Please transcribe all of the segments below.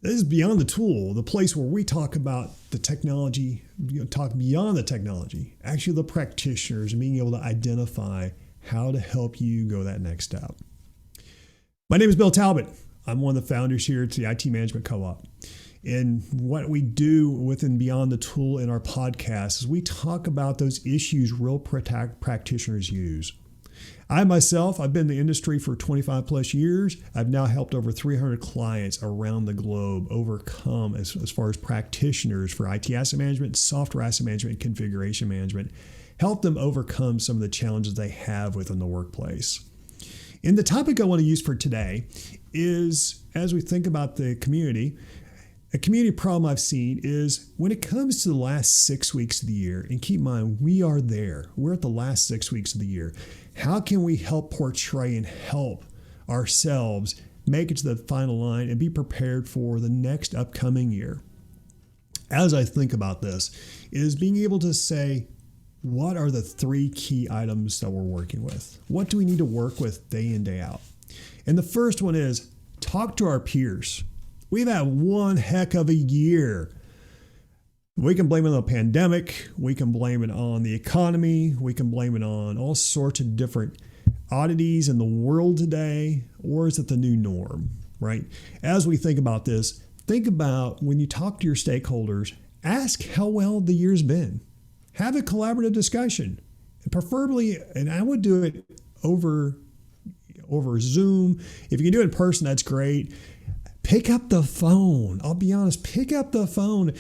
This is Beyond the Tool, the place where we talk about the technology, talk beyond the technology, actually the practitioners and being able to identify how to help you go that next step. My name is Bill Talbot. I'm one of the founders here at the IT Management Co-op. And what we do within Beyond the Tool in our podcast is we talk about those issues real practitioners use. I've been in the industry for 25 plus years. I've now helped over 300 clients around the globe overcome as far as practitioners for IT asset management, software asset management, and configuration management, help them overcome some of the challenges they have within the workplace. And the topic I want to use for today is, as we think about the community, a community problem I've seen is when it comes to the last 6 weeks of the year, and keep in mind, we are there. We're at the last 6 weeks of the year. How can we help portray and help ourselves make it to the final line and be prepared for the next upcoming year? As I think about this, is being able to say, what are the 3 key items that we're working with? What do we need to work with day in, day out? And the first one is talk to our peers. We've had one heck of a year. We can blame it on the pandemic. We can blame it on the economy. We can blame it on all sorts of different oddities in the world today. Or is it the new norm, right? As we think about this, think about when you talk to your stakeholders, ask how well the year's been. Have a collaborative discussion. And preferably, and I would do it over Zoom. If you can do it in person, that's great. Pick up the phone. I'll be honest, pick up the phone.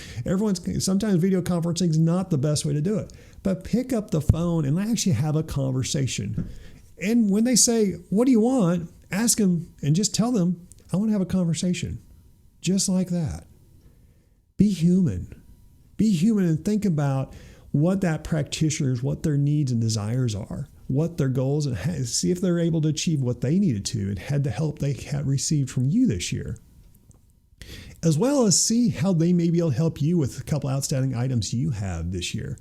Sometimes video conferencing is not the best way to do it, but pick up the phone and actually have a conversation. And when they say, what do you want? Ask them and just tell them, I want to have a conversation. Just like that. Be human. Be human and think about what that practitioner's, what their needs and desires are, what their goals, and see if they're able to achieve what they needed to and had the help they had received from you this year. As well as see how they may be able to help you with a couple outstanding items you have this year.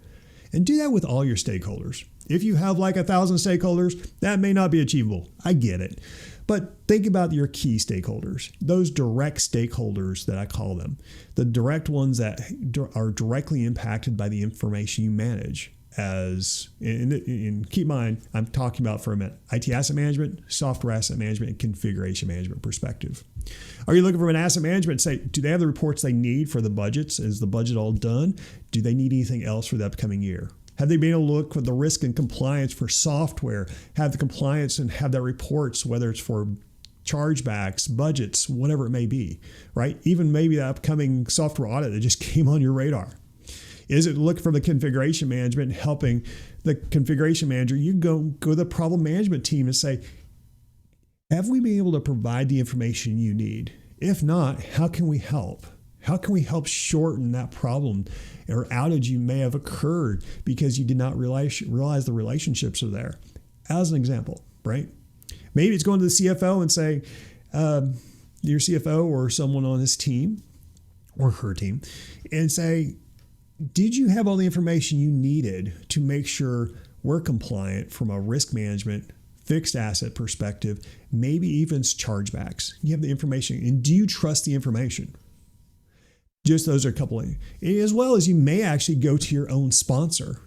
And do that with all your stakeholders. If you have like 1,000 stakeholders, that may not be achievable. I get it. But think about your key stakeholders, those direct stakeholders that I call them, the direct ones that are directly impacted by the information you manage. And keep in mind, I'm talking about from an IT asset management, software asset management, and configuration management perspective. Are you looking for an asset management? Say, do they have the reports they need for the budgets? Is the budget all done? Do they need anything else for the upcoming year? Have they been able to look for the risk and compliance for software, have the compliance and have that reports, whether it's for chargebacks, budgets, whatever it may be, right? Even maybe the upcoming software audit that just came on your radar. Is it looking for the configuration management, helping the configuration manager? You go to the problem management team and say, have we been able to provide the information you need? If not, how can we help? How can we help shorten that problem or outage you may have occurred because you did not realize the relationships are there? As an example, right? Maybe it's going to the CFO and say, your CFO or someone on his team or her team, and say, did you have all the information you needed to make sure we're compliant from a risk management, fixed asset perspective, maybe even chargebacks? You have the information, and do you trust the information? Just those are a couple of, as well as you may actually go to your own sponsor.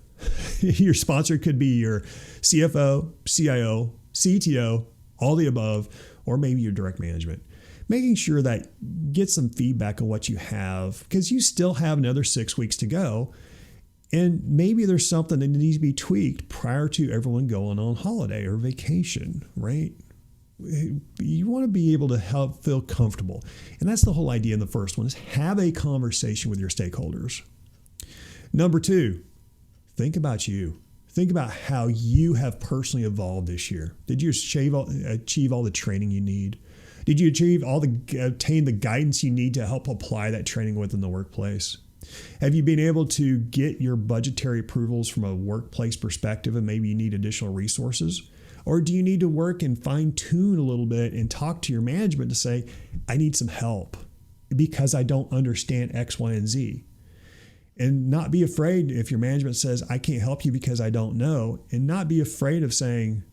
Your sponsor could be your CFO, CIO, CTO, all the above, or maybe your direct management. Making sure that get some feedback on what you have, because you still have another 6 weeks to go. And maybe there's something that needs to be tweaked prior to everyone going on holiday or vacation, right? You want to be able to help feel comfortable. And that's the whole idea in the first one, is have a conversation with your stakeholders. Number 2, think about you. Think about how you have personally evolved this year. Did you achieve all the training you need? Did you obtain the guidance you need to help apply that training within the workplace? Have you been able to get your budgetary approvals from a workplace perspective and maybe you need additional resources? Or do you need to work and fine tune a little bit and talk to your management to say, I need some help because I don't understand X, Y, and Z? And not be afraid if your management says, I can't help you because I don't know, and not be afraid of saying,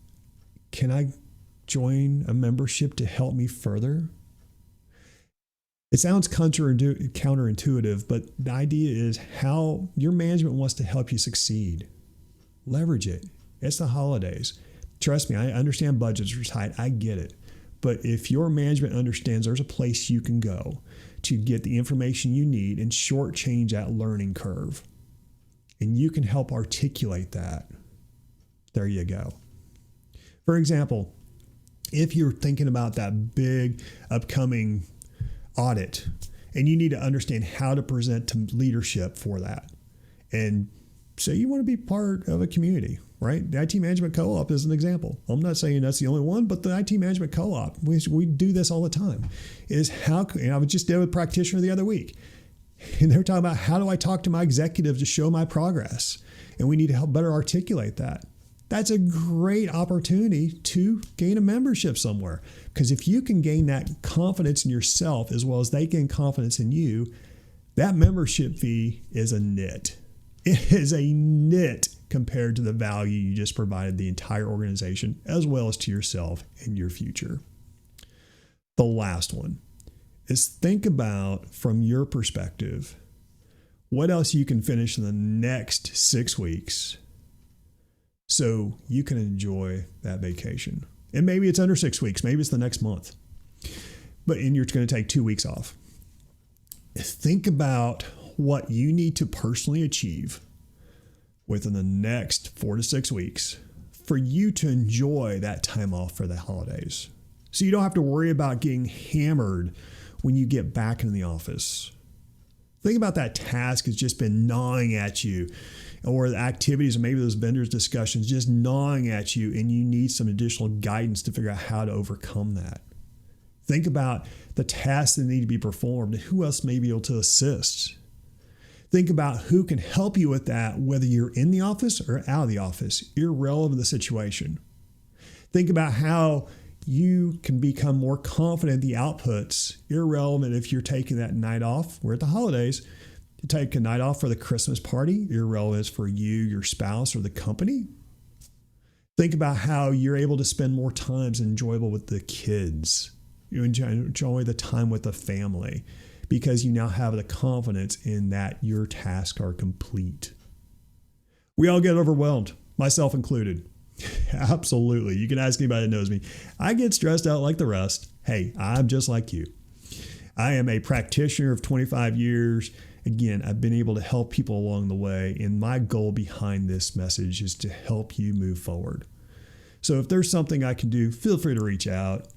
can I join a membership to help me further? It sounds counterintuitive, but the idea is how your management wants to help you succeed. Leverage it. It's the holidays. Trust me, I understand budgets are tight. I get it. But if your management understands there's a place you can go to get the information you need and shortchange that learning curve, and you can help articulate that, there you go. For example, if you're thinking about that big upcoming audit and you need to understand how to present to leadership for that, and say you want to be part of a community, right? The IT Management Co-op is an example. I'm not saying that's the only one, but the IT Management Co-op, we do this all the time, is how, and I was just there with a practitioner the other week, and they're talking about how do I talk to my executive to show my progress? And we need to help better articulate that. That's a great opportunity to gain a membership somewhere. Because if you can gain that confidence in yourself as well as they gain confidence in you, that membership fee is a nit. It is a nit compared to the value you just provided the entire organization as well as to yourself and your future. The last one is think about, from your perspective, what else you can finish in the next 6 weeks so you can enjoy that vacation. And maybe it's under 6 weeks. Maybe it's the next month. And you're going to take 2 weeks off. Think about what you need to personally achieve within the next 4 to 6 weeks for you to enjoy that time off for the holidays. So you don't have to worry about getting hammered when you get back in the office. Think about that task has just been gnawing at you, or the activities or maybe those vendors discussions just gnawing at you, and you need some additional guidance to figure out how to overcome that. Think about the tasks that need to be performed and who else may be able to assist. Think about who can help you with that, whether you're in the office or out of the office, irrelevant of the situation. Think about how you can become more confident in the outputs, irrelevant if you're taking that night off. We're at the holidays. To take a night off for the Christmas party, irrelevant for you, your spouse, or the company. Think about how you're able to spend more time enjoyable with the kids. You enjoy the time with the family because you now have the confidence in that your tasks are complete. We all get overwhelmed, myself included. Absolutely. You can ask anybody that knows me. I get stressed out like the rest. Hey, I'm just like you. I am a practitioner of 25 years. Again, I've been able to help people along the way. And my goal behind this message is to help you move forward. So if there's something I can do, feel free to reach out.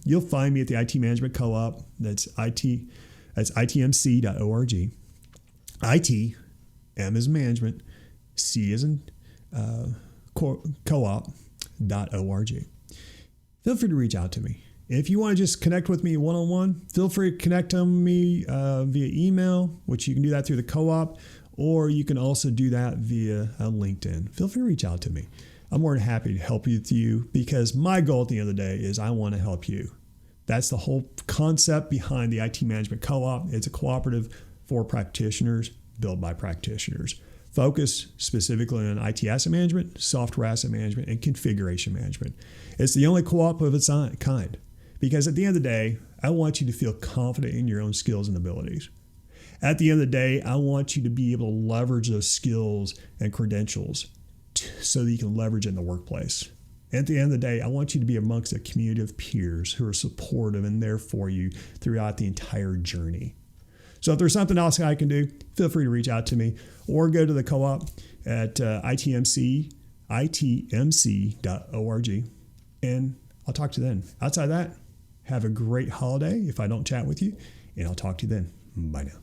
You'll find me at the IT Management Co-op. That's itmc.org. IT, M is management, C is in co-op.org. Feel free to reach out to me. If you want to just connect with me one-on-one, feel free to connect with me via email, which you can do that through the co-op, or you can also do that via LinkedIn. Feel free to reach out to me. I'm more than happy to help you because my goal at the end of the day is I want to help you. That's the whole concept behind the IT Management Co-op. It's a cooperative for practitioners, built by practitioners. Focus specifically on IT asset management, software asset management, and configuration management. It's the only co-op of its kind because at the end of the day, I want you to feel confident in your own skills and abilities. At the end of the day, I want you to be able to leverage those skills and credentials so that you can leverage it in the workplace. At the end of the day, I want you to be amongst a community of peers who are supportive and there for you throughout the entire journey. So if there's something else I can do, feel free to reach out to me or go to the co-op at itmc.org, and I'll talk to you then. Outside that, have a great holiday if I don't chat with you, and I'll talk to you then. Bye now.